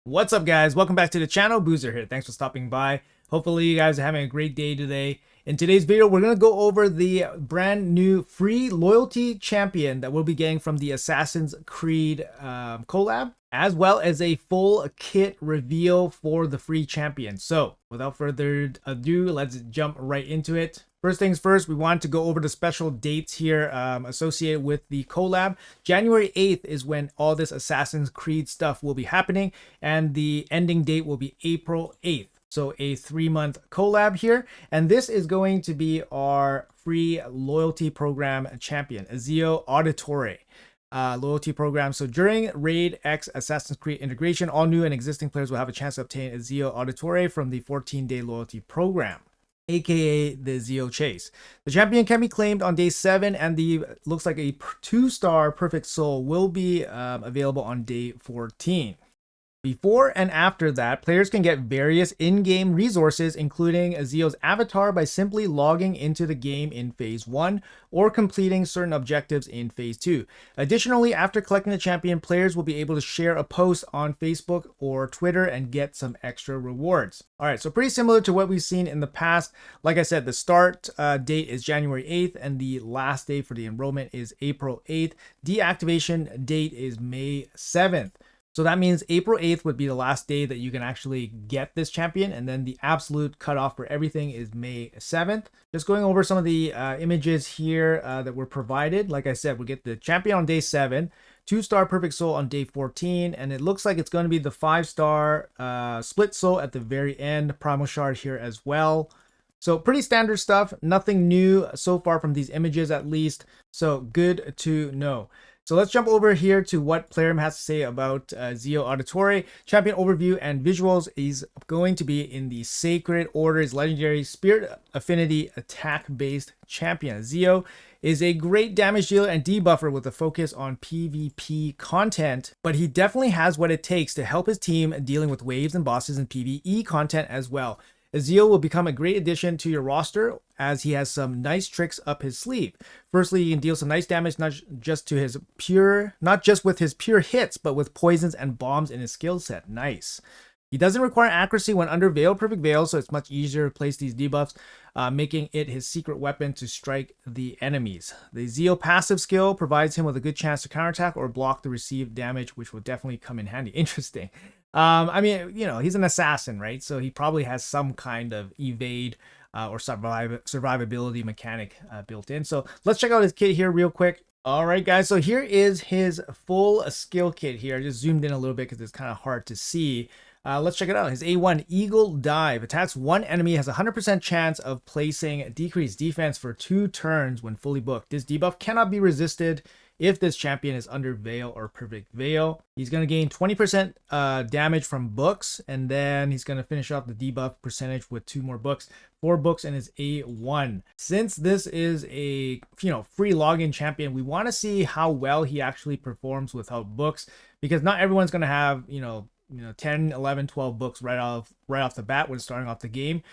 What's up, guys? Welcome back to the channel. Boozer here. Thanks for stopping by. Hopefully you guys are having a great day today. In today's video, we're going to go over the brand new free loyalty champion that we'll be getting from the Assassin's Creed collab, as well as a full kit reveal for the free champion. So without further ado, let's jump right into it. First things first, we want to go over the special dates here associated with the collab. January 8th is when all this Assassin's Creed stuff will be happening, and the ending date will be April 8th. So a 3-month collab here, and this is going to be our free loyalty program champion, Ezio Auditore. Loyalty program. So during Raid X Assassin's Creed integration, all new and existing players will have a chance to obtain Ezio Auditore from the 14-day loyalty program, aka the Ezio Chase. The champion can be claimed on day 7, and the looks like a 2-star Perfect Soul will be available on day 14. Before and after that, players can get various in-game resources, including Ezio's avatar, by simply logging into the game in Phase 1 or completing certain objectives in Phase 2. Additionally, after collecting the champion, players will be able to share a post on Facebook or Twitter and get some extra rewards. Alright, so pretty similar to what we've seen in the past. Like I said, the start date is January 8th, and the last day for the enrollment is April 8th. Deactivation date is May 7th. So that means April 8th would be the last day that you can actually get this champion, and then the absolute cutoff for everything is May 7th. Just going over some of the images here that were provided. Like I said, we get the champion on day 7, 2-star Perfect Soul on day 14, and it looks like it's going to be the 5-star Split Soul at the very end, Primal Shard here as well. So pretty standard stuff, nothing new so far from these images at least, so good to know. So let's jump over here to what Plarium has to say about Ezio Auditore. Champion overview and visuals is going to be in the Sacred Order's legendary Spirit Affinity attack-based champion. Ezio is a great damage dealer and debuffer with a focus on PvP content, but he definitely has what it takes to help his team dealing with waves and bosses in PvE content as well. Ezio will become a great addition to your roster as he has some nice tricks up his sleeve. Firstly, he can deal some nice damage not just with his pure hits, but with poisons and bombs in his skill set. Nice. He doesn't require accuracy when under Veil, Perfect Veil, so it's much easier to place these debuffs, making it his secret weapon to strike the enemies. The Ezio passive skill provides him with a good chance to counterattack or block the received damage, which will definitely come in handy. Interesting. I mean, you know, he's an assassin, right? So he probably has some kind of evade or survivability mechanic built in. So let's check out his kit here real quick. All right, guys. So here is his full skill kit here. I just zoomed in a little bit because it's kind of hard to see. Let's check it out. His A1 Eagle Dive attacks one enemy, has a 100% chance of placing decreased defense for 2 turns when fully booked. This debuff cannot be resisted if this champion is under Veil or Perfect Veil. He's going to gain 20% damage from books, and then he's going to finish off the debuff percentage with 2 more books, 4 books in his A1. Since this is a free login champion, we want to see how well he actually performs without books, because not everyone's going to have 10, 11, 12 books right off the bat when starting off the game.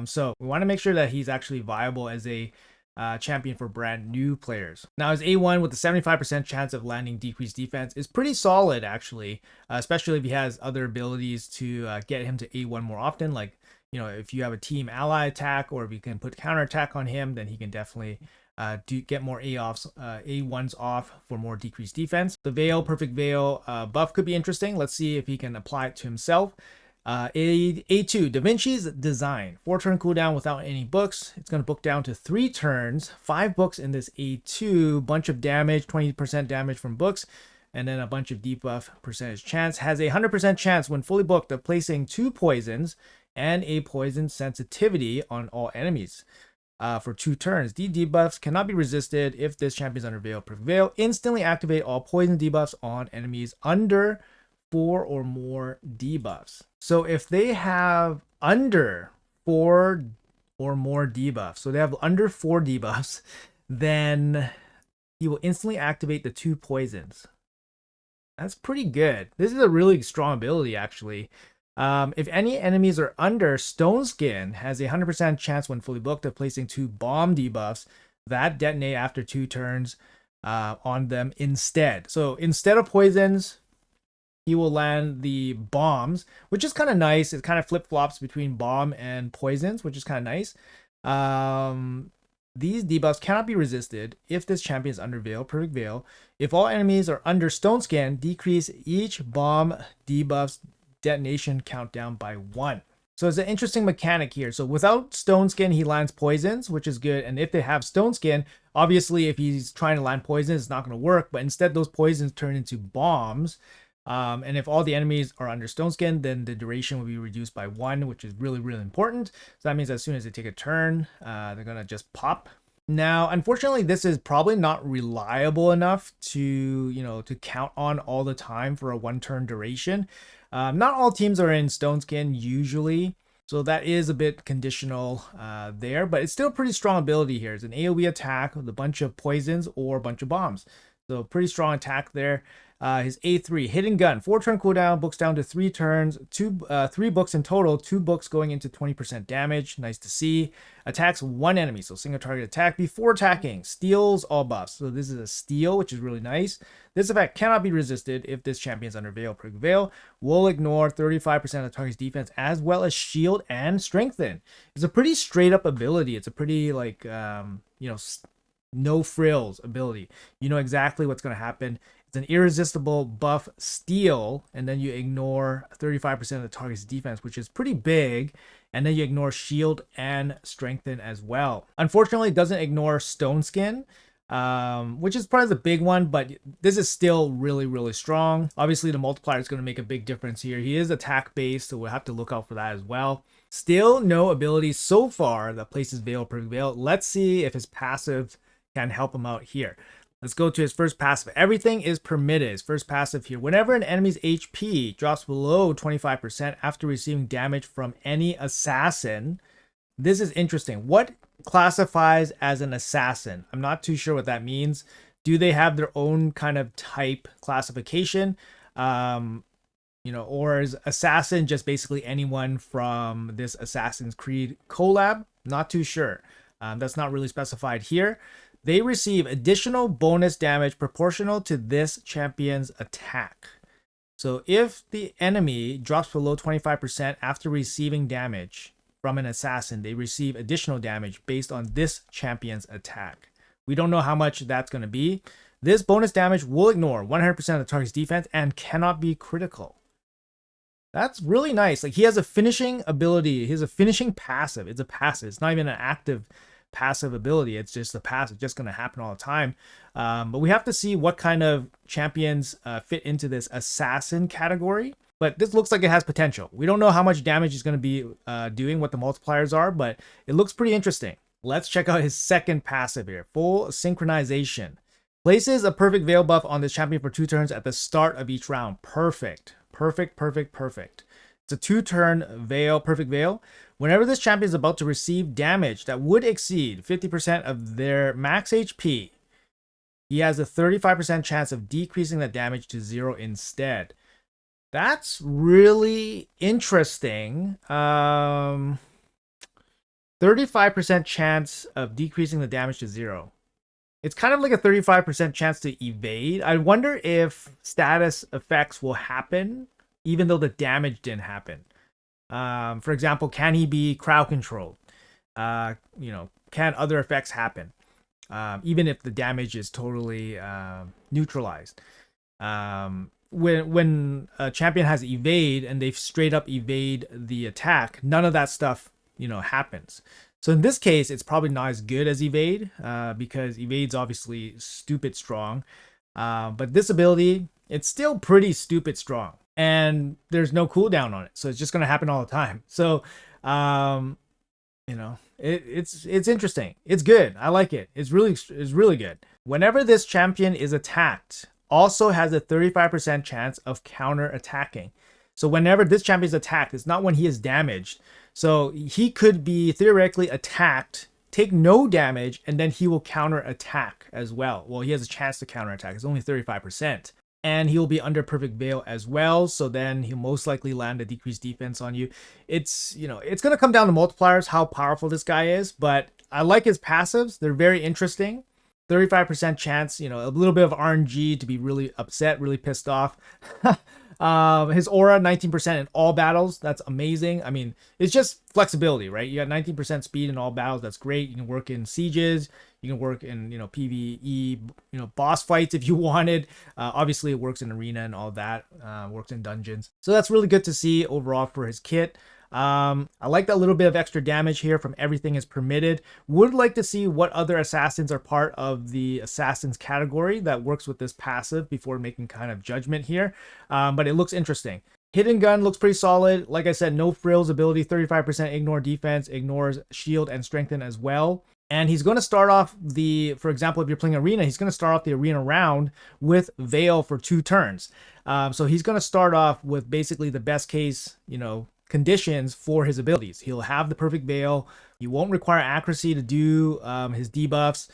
So we want to make sure that he's actually viable as a champion for brand new players. Now his A1 with a 75% chance of landing decreased defense is pretty solid actually, especially if he has other abilities to get him to A1 more often, like if you have a team ally attack, or if you can put counter attack on him, then he can definitely get more A1s off for more decreased defense. The Veil, Perfect Veil buff could be interesting. Let's see if he can apply it to himself. A2, Da Vinci's Design. 4-turn cooldown without any books. It's going to book down to 3 turns. 5 books in this A2. Bunch of damage, 20% damage from books, and then a bunch of debuff percentage chance. Has a 100% chance when fully booked of placing 2 poisons and a poison sensitivity on all enemies for 2 turns. These debuffs cannot be resisted if this champion is under Veil, Perfect Veil. Instantly activate all poison debuffs on enemies under 4 or more debuffs. So if they have under 4 or more debuffs, so they have under 4 debuffs, then he will instantly activate the 2 poisons. That's pretty good. This is a really strong ability actually. If any enemies are under, Stone Skin has a 100% chance when fully booked of placing 2 bomb debuffs that detonate after 2 turns on them instead. So instead of poisons, he will land the bombs, which is kind of nice. It kind of flip-flops between bomb and poisons, which is kind of nice. These debuffs cannot be resisted if this champion is under Veil, Perfect Veil. If all enemies are under Stone Skin, decrease each bomb debuff's detonation countdown by 1. So it's an interesting mechanic here. So without Stone Skin, he lands poisons, which is good. And if they have Stone Skin, obviously if he's trying to land poisons, it's not going to work. But instead, those poisons turn into bombs. And if all the enemies are under Stone Skin, then the duration will be reduced by 1, which is really, really important. So that means as soon as they take a turn, they're going to just pop. Now, unfortunately, this is probably not reliable enough to, to count on all the time for a 1-turn duration. Not all teams are in Stone Skin usually, so that is a bit conditional there, but it's still a pretty strong ability here. It's an AoE attack with a bunch of poisons or a bunch of bombs. So pretty strong attack there. His A3, Hidden Gun, 4-turn cooldown, books down to 3 turns, 3 books in total, 2 books going into 20% damage. Nice to see. Attacks 1 enemy, so single target attack before attacking. Steals all buffs. So this is a steal, which is really nice. This effect cannot be resisted if this champion is under Veil, Perfect Veil. Will ignore 35% of the target's defense as well as shield and strengthen. It's a pretty straight up ability. It's a pretty like, no frills ability. You know exactly what's going to happen. It's an irresistible buff steal, and then you ignore 35% of the target's defense, which is pretty big, and then you ignore shield and strengthen as well. Unfortunately, it doesn't ignore Stone Skin, which is probably the big one, but this is still really, really strong. Obviously, the multiplier is going to make a big difference here. He is attack based, so we'll have to look out for that as well. Still no ability so far that places Veil, Perfect Veil. Let's see if his passive can help him out here. Let's go to his first passive. Everything is permitted. His first passive here. Whenever an enemy's HP drops below 25% after receiving damage from any assassin, this is interesting. What classifies as an assassin? I'm not too sure what that means. Do they have their own kind of type classification? Or is assassin just basically anyone from this Assassin's Creed collab? Not too sure. That's not really specified here. They receive additional bonus damage proportional to this champion's attack. So if the enemy drops below 25% after receiving damage from an assassin, they receive additional damage based on this champion's attack. We don't know how much that's going to be. This bonus damage will ignore 100% of the target's defense and cannot be critical. That's really nice. Like, he has a finishing ability. He has a finishing passive. It's a passive. It's not even an active passive ability. It's just a passive, just going to happen all the time. But we have to see what kind of champions fit into this assassin category. But this looks like it has potential. We don't know how much damage he's going to be doing, what the multipliers are, but it looks pretty interesting. Let's check out his second passive here. Full Synchronization. Places a Perfect Veil buff on this champion for 2 turns at the start of each round. Perfect. Perfect, perfect, perfect. It's a 2-turn Veil, Perfect Veil. Whenever this champion is about to receive damage that would exceed 50% of their max HP, he has a 35% chance of decreasing that damage to 0 instead. That's really interesting. 35% chance of decreasing the damage to 0. It's kind of like a 35% chance to evade. I wonder if status effects will happen even though the damage didn't happen. For example, can he be crowd controlled? Can other effects happen? Even if the damage is totally neutralized. When a champion has evade and they straight up evade the attack, none of that stuff, happens. So in this case, it's probably not as good as evade because evade's obviously stupid strong. But this ability, it's still pretty stupid strong. And there's no cooldown on it, so it's just gonna happen all the time. So, it's interesting. It's good. I like it. It's really good. Whenever this champion is attacked, also has a 35% chance of counter attacking. So whenever this champion is attacked, it's not when he is damaged. So he could be theoretically attacked, take no damage, and then he will counter attack as well. Well, he has a chance to counter attack. It's only 35%. And he'll be under Perfect Veil as well, so then he'll most likely land a decreased defense on you. It's going to come down to multipliers, how powerful this guy is, but I like his passives. They're very interesting. 35% chance, a little bit of RNG to be really upset, really pissed off. His aura 19% in all battles. That's amazing. I mean, it's just flexibility, right? You got 19% speed in all battles. That's great. You can work in sieges. You can work in, PvE, boss fights if you wanted. Obviously, it works in arena and all that. Works in dungeons. So that's really good to see overall for his kit. I like that little bit of extra damage here from everything is permitted. Would like to see what other assassins are part of the assassins category that works with this passive before making kind of judgment here. But it looks interesting. Hidden gun looks pretty solid. Like I said, no frills ability, 35% ignore defense, ignores shield and strengthen as well. And he's going to start off for example, if you're playing arena, he's going to start off the arena round with Veil for 2 turns. So he's going to start off with basically the best case, conditions for his abilities. He'll have the perfect Veil. He won't require accuracy to do his debuffs.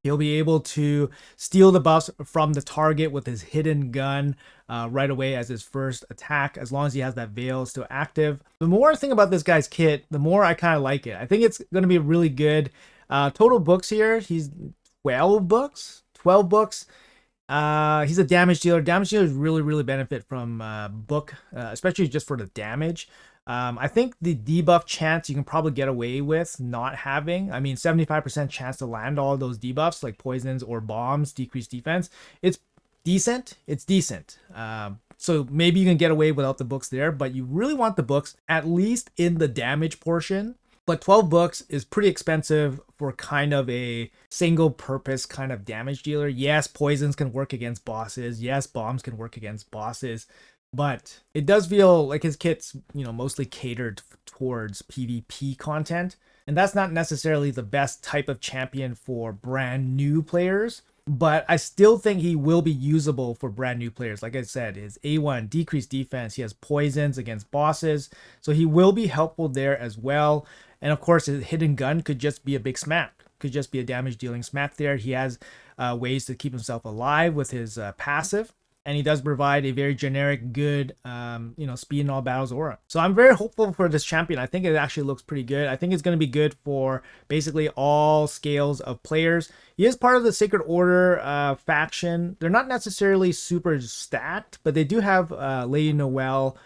He'll be able to steal the buffs from the target with his hidden gun right away as his first attack, as long as he has that Veil still active. The more I think about this guy's kit, the more I kind of like it. I think it's going to be really good. Total books here, he's 12 books. He's a damage dealer. Damage dealers really benefit from book, especially just for the damage. I think the debuff chance you can probably get away with not having. I mean, 75% chance to land all those debuffs like poisons or bombs, decreased defense. It's decent. So maybe you can get away without the books there, but you really want the books at least in the damage portion. But 12 books is pretty expensive for kind of a single purpose kind of damage dealer. Yes, poisons can work against bosses. Yes, bombs can work against bosses. But it does feel like his kit's, mostly catered towards PvP content. And that's not necessarily the best type of champion for brand new players. But I still think he will be usable for brand new players. Like I said, his A1, decreased defense. He has poisons against bosses. So he will be helpful there as well. And of course, his hidden gun could just be a big smack. Could just be a damage dealing smack there. He has ways to keep himself alive with his passive. And he does provide a very generic, good, speed in all battles aura. So I'm very hopeful for this champion. I think it actually looks pretty good. I think it's going to be good for basically all scales of players. He is part of the Sacred Order faction. They're not necessarily super stacked, but they do have Lady Noelle,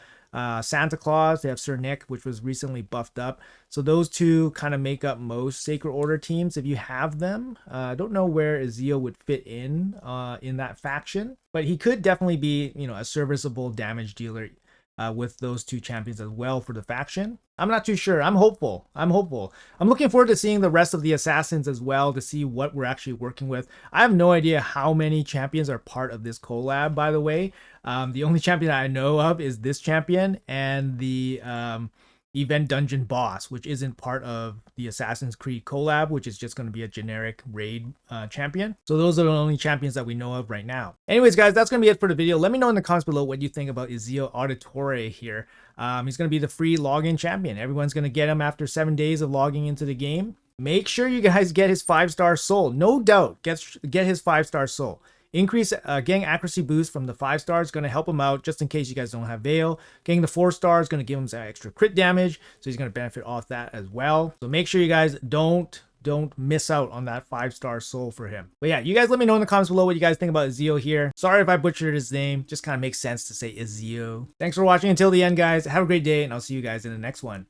Santa Claus. They have Sir Nick, which was recently buffed up. So those two kind of make up most Sacred Order teams if you have them. I don't know where Ezio would fit in that faction, but he could definitely be, a serviceable damage dealer with those two champions as well for the faction. I'm not too sure. I'm hopeful. I'm looking forward to seeing the rest of the assassins as well to see what we're actually working with. I have no idea how many champions are part of this collab, by the way. The only champion I know of is this champion and the event dungeon boss, which isn't part of the Assassin's Creed collab, which is just going to be a generic raid champion. So those are the only champions that we know of right now. Anyways, guys, that's going to be it for the video. Let me know in the comments below what you think about Ezio Auditore here. He's going to be the free login champion. Everyone's going to get him after 7 days of logging into the game. Make sure you guys get his 5-star soul. No doubt, get his 5-star soul. Increase getting accuracy boost from the 5 stars is going to help him out just in case you guys don't have Veil. Getting the 4 stars is going to give him some extra crit damage, so he's going to benefit off that as well. So make sure you guys don't miss out on that 5-star soul for him. But yeah, you guys let me know in the comments below what you guys think about Ezio here. Sorry if I butchered his name. Just kind of makes sense to say Ezio. Thanks for watching until the end, guys. Have a great day, and I'll see you guys in the next one.